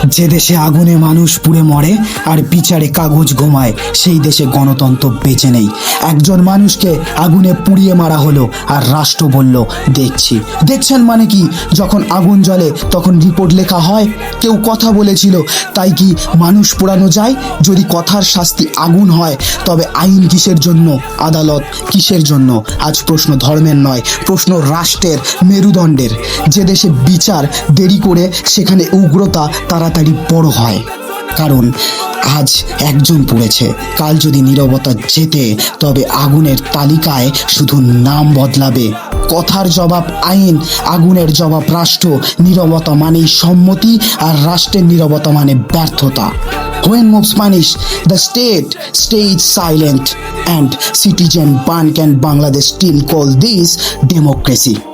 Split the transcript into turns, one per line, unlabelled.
যে দেশে আগুনে মানুষ পুড়ে মরে আর বিচারে কাগজ ঘুমায়, সেই দেশে গণতন্ত্র বেঁচে নেই। একজন মানুষকে আগুনে পুড়িয়ে মারা হলো আর রাষ্ট্র বলল দেখছি। দেখছেন মানে কি? যখন আগুন জ্বলে তখন রিপোর্ট লেখা হয়। কেউ কথা বলেছিল, তাই কি মানুষ পোড়ানো যায়? যদি কথার শাস্তি আগুন হয়, তবে আইন কিসের জন্য? আদালত কিসের জন্য? আজ প্রশ্ন ধর্মের নয়, প্রশ্ন রাষ্ট্রের, মেরুদণ্ডের। যে দেশে বিচার দেরি করে, সেখানে উগ্রতা তাড়াতাড়ি বড় হয়। কারণ আজ একজন পড়েছে, কাল যদি নীরবতা জেতে, তবে আগুনের তালিকায় শুধু নাম বদলাবে। কথার জবাব আইন, আগুনের জবাব রাষ্ট্র। নীরবতা মানেই সম্মতি, আর রাষ্ট্রের নীরবতা মানে ব্যর্থতা। When mobs punish, the state stays silent, and citizen burn. Can Bangladesh still call this democracy?